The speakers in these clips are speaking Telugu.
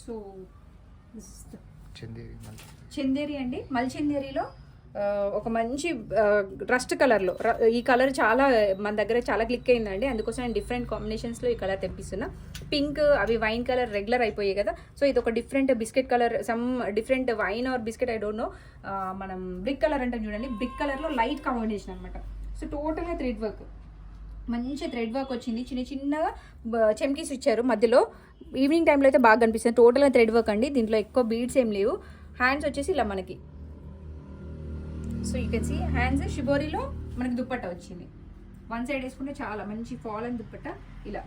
సో చందేరి అండి, మల్ చందేరిలో ఒక మంచి రస్ట్ కలర్లో. ఈ కలర్ చాలా మన దగ్గర చాలా క్లిక్ అయిందండి, అందుకోసం నేను డిఫరెంట్ కాంబినేషన్స్లో ఈ కలర్ తెప్పిస్తున్నా. పింక్, అవి వైన్ కలర్ రెగ్యులర్ అయిపోయాయి కదా, సో ఇది ఒక different biscuit colour, some different wine or biscuit, I don't know. మనం బ్రిక్ కలర్ అంటే చూడండి, బ్రిక్ కలర్లో లైట్ కాంబినేషన్ అనమాట. సో టోటల్గా థ్రెడ్ వర్క్, మంచి థ్రెడ్ వర్క్ వచ్చింది. చిన్న చిన్నగా చెమ్కీస్ ఇచ్చారు మధ్యలో. ఈవినింగ్ టైంలో అయితే బాగా కనిపిస్తుంది. టోటల్గా థ్రెడ్ వర్క్ అండి, దీంట్లో ఎక్కువ బీడ్స్ ఏం లేవు. హ్యాండ్స్ వచ్చేసి ఇలా మనకి, so you can see hands షిబోరీలో మనకి దుప్పట్ట వచ్చింది. వన్ సైడ్ వేసుకుంటే చాలా మంచి ఫాల్ అండ్ దుప్పట్ట ఇలా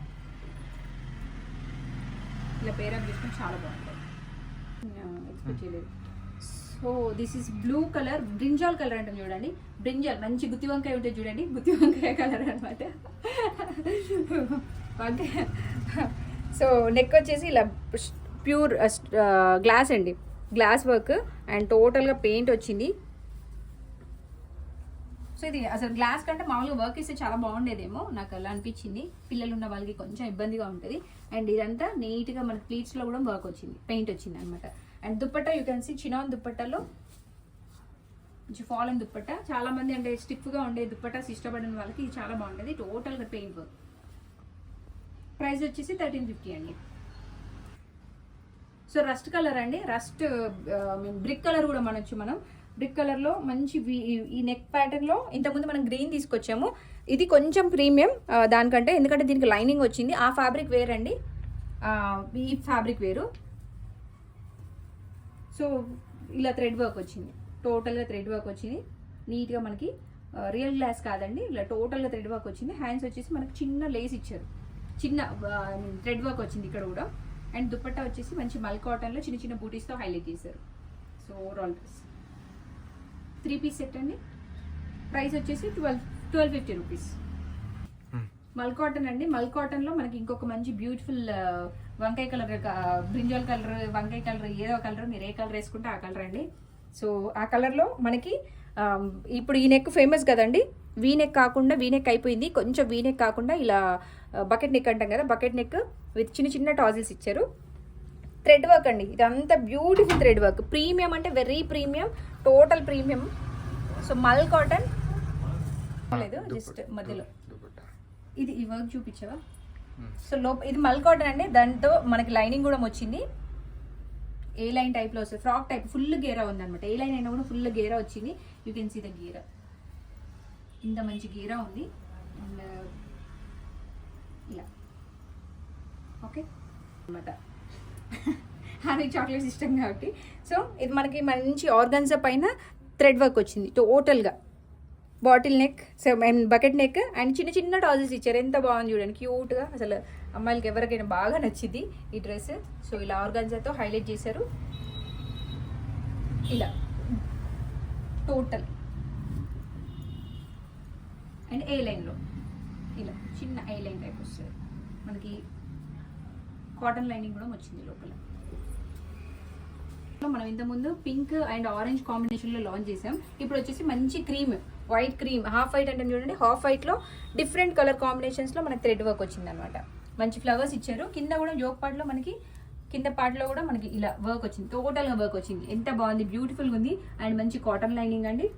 పేరప్ చేసుకుంటే చాలా బాగుంటుంది. ఎక్స్పెక్ట్ చేయలేదు. So this is blue colour, brinjal colour అంటాం చూడండి. బ్రింజాల్ మంచి గుత్తి వంకాయ ఉంటుంది చూడండి, గుత్తి వంకాయ కలర్ అనమాట. వంకాయ. సో నెక్ వచ్చేసి ఇలా ప్యూర్ గ్లాస్ అండి, గ్లాస్ వర్క్ అండ్ టోటల్గా పెయింట్ వచ్చింది. సో ఇది అసలు గ్లాస్ కంటే మామూలుగా వర్క్ ఇస్తే చాలా బాగుండేదేమో, నాకు అలా అనిపించింది. పిల్లలు ఉన్న వాళ్ళకి కొంచెం ఇబ్బందిగా ఉంటుంది. అండ్ ఇదంతా నీట్గా మనకి ప్లీట్స్లో కూడా వర్క్ వచ్చింది, పెయింట్ వచ్చింది అనమాట. And dupatta you can see chinon దుప్పట్టాలో మంచి ఫాల్ అండ్ దుప్పట్టా. చాలా మంది అంటే స్టిఫ్గా ఉండే దుప్పట్టాస్ ఇష్టపడిన వాళ్ళకి ఇది చాలా బాగుంటుంది. టోటల్గా పెయింట్ వర్క్. ప్రైస్ వచ్చేసి 1350 అండి. సో రస్ట్ కలర్ అండి, రస్ట్ బ్రిక్ కలర్ కూడా మనం బ్రిక్ కలర్లో మంచి ఈ నెక్ ప్యాటర్న్లో ఇంతకుముందు మనం గ్రీన్ తీసుకొచ్చాము. ఇది కొంచెం ప్రీమియం దానికంటే, ఎందుకంటే దీనికి లైనింగ్ వచ్చింది. ఆ ఫ్యాబ్రిక్ వేర్ అండి, ఈ ఫ్యాబ్రిక్ వేరు. సో ఇలా థ్రెడ్ వర్క్ వచ్చింది, టోటల్గా థ్రెడ్ వర్క్ వచ్చింది. నీట్గా మనకి రియల్ గ్లాస్ కాదండి, ఇలా టోటల్గా థ్రెడ్ వర్క్ వచ్చింది. హ్యాండ్స్ వచ్చేసి మనకి చిన్న లేస్ ఇచ్చారు, చిన్న థ్రెడ్ వర్క్ వచ్చింది ఇక్కడ కూడా. అండ్ దుపట్టా వచ్చేసి మంచి మల్ కాటన్లో చిన్న చిన్న బూటీస్తో హైలైట్ చేశారు. So overall dress 3 piece set అండి. ప్రైస్ వచ్చేసి 1250 రూపీస్. మల్ కాటన్ అండి, మల్ కాటన్లో మనకి ఇంకొక మంచి బ్యూటిఫుల్ వంకాయ కలర్, బ్రింజాల్ కలర్, వంకాయ కలర్, ఏదో కలర్, మీరు ఏ కలర్ వేసుకుంటే ఆ కలర్ అండి. సో ఆ కలర్లో మనకి ఇప్పుడు ఈ నెక్ ఫేమస్ కదండి, వీ నెక్ కాకుండా, వీ నెక్ అయిపోయింది, కొంచెం వీ నెక్ కాకుండా ఇలా బకెట్ నెక్ అంటాం కదా, బకెట్ నెక్ విత్ చిన్న చిన్న టాజిల్స్ ఇచ్చారు. థ్రెడ్ వర్క్ అండి, ఇదంతా బ్యూటిఫుల్ థ్రెడ్ వర్క్. ప్రీమియం అంటే very premium, total premium. So మల్ కాటన్ లేదు, జస్ట్ మధ్యలో ఇది ఈ వర్క్ చూపించావా. సో ఇది మల్ కాటన్ అండి, దాంతో మనకి లైనింగ్ కూడా వచ్చింది. ఏ లైన్ టైప్లో వస్తుంది, ఫ్రాక్ టైప్, ఫుల్ గేరా ఉంది అనమాట. ఏ లైన్ అయినా కూడా ఫుల్ గేరా వచ్చింది. యూ కెన్ సీ ద గేరా, ఇంత మంచి గేరా ఉంది. అండ్ ఇలా ఓకే అనమాట. అది చాక్లెట్స్ ఇష్టం కాబట్టి. సో ఇది మనకి మంచి ఆర్గన్జా పైన థ్రెడ్ వర్క్ వచ్చింది టోటల్గా. Bottle neck, bucket neck and చిన్న చిన్న టాజిల్స్ ఇచ్చారు. ఎంత బాగుంది చూడండి, క్యూట్గా. అసలు అమ్మాయిలకి ఎవరికైనా బాగా నచ్చింది ఈ డ్రెస్. సో ఇలా ఆర్గన్జాతో హైలైట్ చేశారు. ఇలా టోటల్ అండ్ ఏ లైన్లో ఇలా చిన్న ఏ లైన్ టైప్ వస్తుంది మనకి. కాటన్ లైనింగ్ కూడా వచ్చింది లోపల. మనం ఇంతకుముందు పింక్ అండ్ ఆరెంజ్ కాంబినేషన్లో లాంచ్ చేసాం. ఇప్పుడు వచ్చేసి మంచి cream, white cream, half white అంటే చూడండి, హాఫ్ వైట్లో డిఫరెంట్ కలర్ కాంబినేషన్స్లో మనకి థ్రెడ్ వర్క్ వచ్చింది అనమాట. మంచి ఫ్లవర్స్ ఇచ్చారు. కింద కూడా జోక్ పార్ట్లో మనకి, కింద పార్ట్లో కూడా మనకి ఇలా వర్క్ వచ్చింది, టోటల్గా వర్క్ వచ్చింది. ఎంత బాగుంది, బ్యూటిఫుల్గా ఉంది. అండ్ మంచి కాటన్ లైనింగ్ అండి.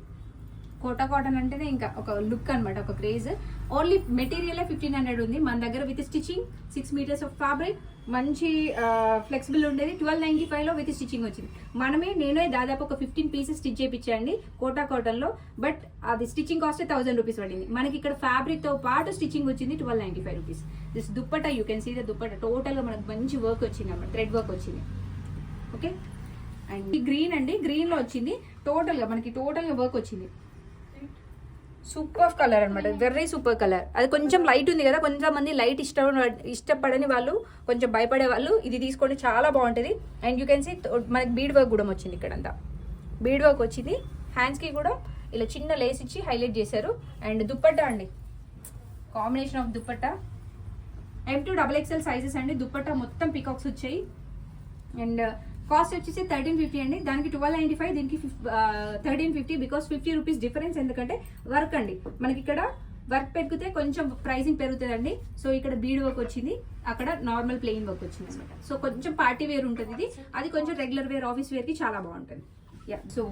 కోటా కాటన్ అంటేనే ఇంకా ఒక లుక్ అనమాట, ఒక క్రేజ్. ఓన్లీ మెటీరియల్ 1500 ఉంది మన దగ్గర, with stitching 6 metres of fabric, మంచి ఫ్లెక్సిబుల్ ఉండేది. 1295లో విత్ స్టిచ్చింగ్ వచ్చింది. నేనే దాదాపు ఒక 15 పీసెస్ స్టిచ్ చేయించండి కోటా కాటన్లో. బట్ అది స్టిచ్చింగ్ కాస్ట్ 1000 రూపీస్ పడింది. మనకి ఇక్కడ ఫ్యాబ్రిక్తో పాటు స్టిచ్చింగ్ వచ్చింది 1295 rupees. This dupatta, you can see the dupatta టోటల్గా మనకు మంచి వర్క్ వచ్చింది అన్నమాట, థ్రెడ్ వర్క్ వచ్చింది. ఓకే. అండ్ ఈ గ్రీన్ అండి, గ్రీన్లో వచ్చింది టోటల్గా మనకి, టోటల్గా వర్క్ వచ్చింది. సూపర్ కలర్ అనమాట, వెరీ సూపర్ కలర్. అది కొంచెం లైట్ ఉంది కదా, కొంచెం మంది లైట్ ఇష్టపడని వాళ్ళు, కొంచెం భయపడే వాళ్ళు ఇది తీసుకోండి, చాలా బాగుంటుంది. అండ్ యూ కెన్ సీ మనకి బీడ్ వర్క్ కూడా వచ్చింది, ఇక్కడంతా బీడ్ వర్క్ వచ్చింది. హ్యాండ్స్కి కూడా ఇలా చిన్న లేస్ ఇచ్చి హైలైట్ చేశారు. అండ్ దుప్పట్టా అండి, combination of dupatta M2 XXL sizes అండి. దుప్పట్టా మొత్తం పికాక్స్ వచ్చాయి. అండ్ కాస్ట్ వచ్చేసి 1350 అండి. దానికి 1295, దీనికి 1350, బికాస్ 50 రూపీస్ డిఫరెన్స్. ఎందుకంటే వర్క్ అండి మనకి ఇక్కడ వర్క్ పెరిగితే కొంచెం ప్రైసింగ్ పెరుగుతుందండి. సో ఇక్కడ బీడ్ వర్క్ వచ్చింది, అక్కడ నార్మల్ ప్లెయిన్ వర్క్ వచ్చింది అనమాట. సో కొంచెం పార్టీ వేర్ ఉంటుంది ఇది, అది కొంచెం రెగ్యులర్ వేర్ ఆఫీస్ వేర్ కి చాలా బాగుంటుంది. యా, సో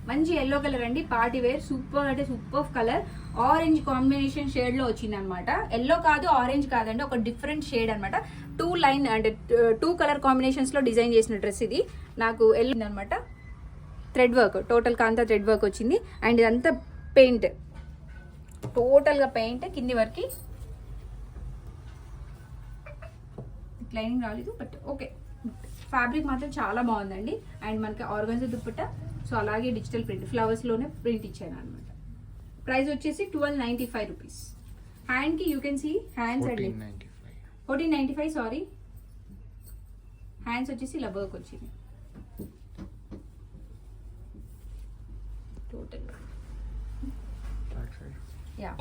మంచి ఎల్లో కలర్ అండి, పార్టీ వేర్, సూపర్ అంటే super colour. Orange combination shade లో వచ్చింది అనమాట. ఎల్లో కాదు, ఆరెంజ్ కాదండి, ఒక డిఫరెంట్ షేడ్ అనమాట. 2 లైన్ అంటే 2 కలర్ కాంబినేషన్స్ లో డిజైన్ చేసిన డ్రెస్ ఇది. నాకు ఎల్లో అనమాట, థ్రెడ్ వర్క్, టోటల్ కాంతా థ్రెడ్ వర్క్ వచ్చింది. అండ్ ఇదంతా పెయింట్, టోటల్ గా పెయింట్ కింది వరకు. లైనింగ్ రాలేదు బట్ ఓకే, ఫ్యాబ్రిక్ మాత్రం చాలా బాగుందండి. అండ్ మనకి ఆర్గన్జా దుప్పట్టా, సో అలాగే డిజిటల్ ప్రింట్, ఫ్లవర్స్ లోనే ప్రింట్ ఇచ్చాను అనమాట. ప్రైస్ వచ్చేసి 1295 రూపీస్. హ్యాండ్ కి యూ కెన్ సీ హ్యాండ్స్ అండి 1495, సారీ. హ్యాండ్స్ వచ్చేసి ఇలా వర్క్ వచ్చింది టోటల్. యా